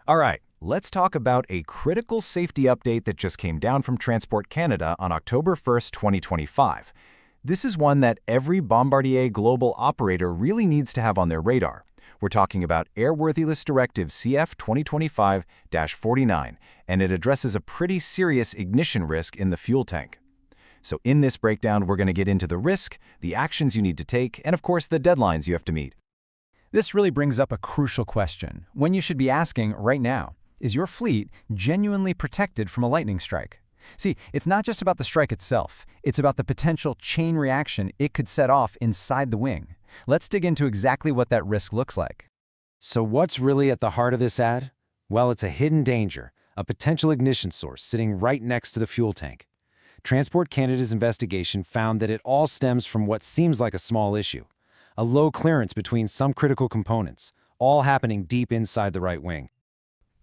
All right, let's talk about a critical safety update that just came down from Transport Canada on October 1st, 2025. This is one that every Bombardier global operator really needs to have on their radar. We're talking about Airworthiness Directive CF-2025-49, and it addresses a pretty serious ignition risk in the fuel tank. So in this breakdown, we're going to get into the risk, the actions you need to take, and of course the deadlines you have to meet. This really brings up a crucial question, one you should be asking right now. Is your fleet genuinely protected from a lightning strike? See, it's not just about the strike itself. It's about the potential chain reaction it could set off inside the wing. Let's dig into exactly what that risk looks like. So what's really at the heart of this ad? Well, it's a hidden danger, a potential ignition source sitting right next to the fuel tank. Transport Canada's investigation found that it all stems from what seems like a small issue, a low clearance between some critical components, all happening deep inside the right wing.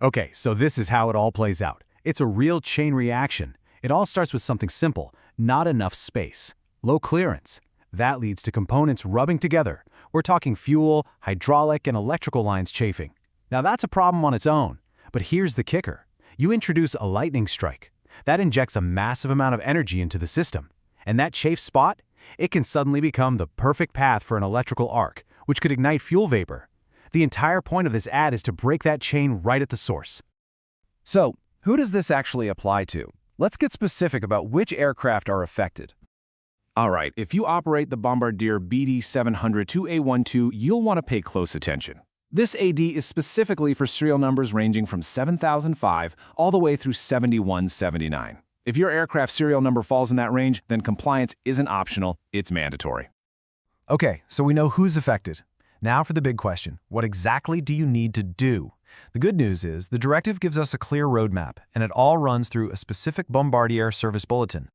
Okay, so this is how it all plays out. It's a real chain reaction. It all starts with something simple, not enough space. Low clearance. That leads to components rubbing together. We're talking fuel, hydraulic, and electrical lines chafing. Now that's a problem on its own. But here's the kicker. You introduce a lightning strike. That injects a massive amount of energy into the system. And that chafed spot? It can suddenly become the perfect path for an electrical arc, which could ignite fuel vapor. The entire point of this ad is to break that chain right at the source. So, who does this actually apply to? Let's get specific about which aircraft are affected. All right, if you operate the Bombardier BD-700-2A12, you'll want to pay close attention. This AD is specifically for serial numbers ranging from 7005 all the way through 7179. If your aircraft serial number falls in that range, then compliance isn't optional, it's mandatory. Okay, so we know who's affected. Now for the big question, what exactly do you need to do? The good news is the directive gives us a clear roadmap, and it all runs through a specific Bombardier Service Bulletin.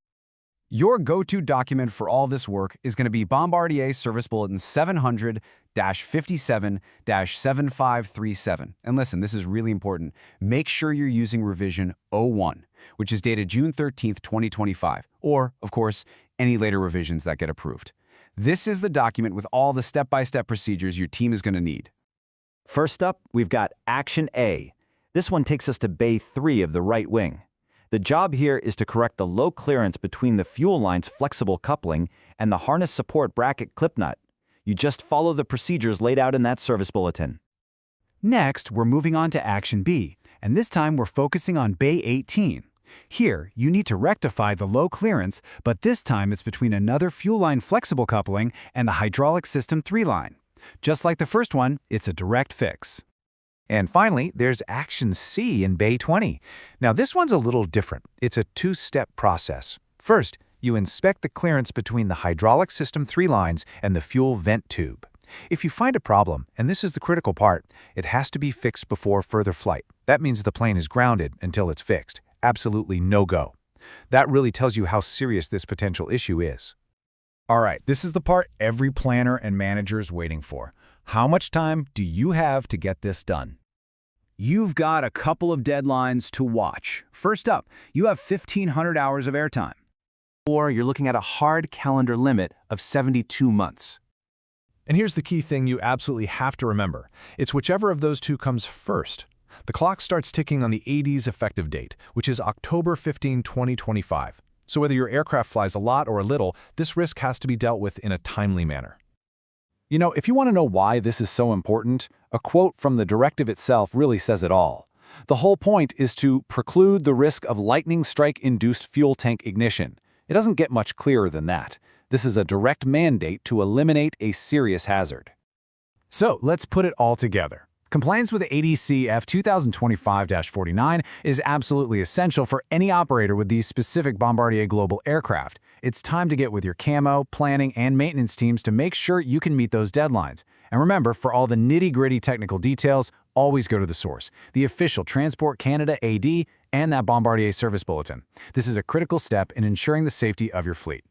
Your go-to document for all this work is going to be Bombardier Service Bulletin 700-57-7537. And listen, this is really important. Make sure you're using revision 01, which is dated June 13th, 2025, or, of course, any later revisions that get approved. This is the document with all the step-by-step procedures your team is going to need. First up, we've got Action A. This one takes us to Bay 3 of the right wing. The job here is to correct the low clearance between the fuel line's flexible coupling and the harness support bracket clip nut. You just follow the procedures laid out in that service bulletin. Next, we're moving on to Action B, and this time we're focusing on Bay 18. Here, you need to rectify the low clearance, but this time it's between another fuel line flexible coupling and the hydraulic system 3 line. Just like the first one, it's a direct fix. And finally, there's Action C in Bay 20. Now this one's a little different. It's a two-step process. First, you inspect the clearance between the hydraulic system 3 lines and the fuel vent tube. If you find a problem, and this is the critical part, it has to be fixed before further flight. That means the plane is grounded until it's fixed. Absolutely no go. That really tells you how serious this potential issue is. All right, this is the part every planner and manager is waiting for. How much time do you have to get this done? You've got a couple of deadlines to watch. First up, you have 1,500 hours of airtime. Or you're looking at a hard calendar limit of 72 months. And here's the key thing you absolutely have to remember. It's whichever of those two comes first. The clock starts ticking on the AD's effective date, which is October 15, 2025. So whether your aircraft flies a lot or a little, this risk has to be dealt with in a timely manner. You know, if you want to know why this is so important, a quote from the directive itself really says it all. The whole point is to preclude the risk of lightning strike-induced fuel tank ignition. It doesn't get much clearer than that. This is a direct mandate to eliminate a serious hazard. So let's put it all together. Compliance with ADCF 2025-49 is absolutely essential for any operator with these specific Bombardier Global aircraft. It's time to get with your camo, planning, and maintenance teams to make sure you can meet those deadlines. And remember, for all the nitty-gritty technical details, always go to the source, the official Transport Canada AD and that Bombardier Service Bulletin. This is a critical step in ensuring the safety of your fleet.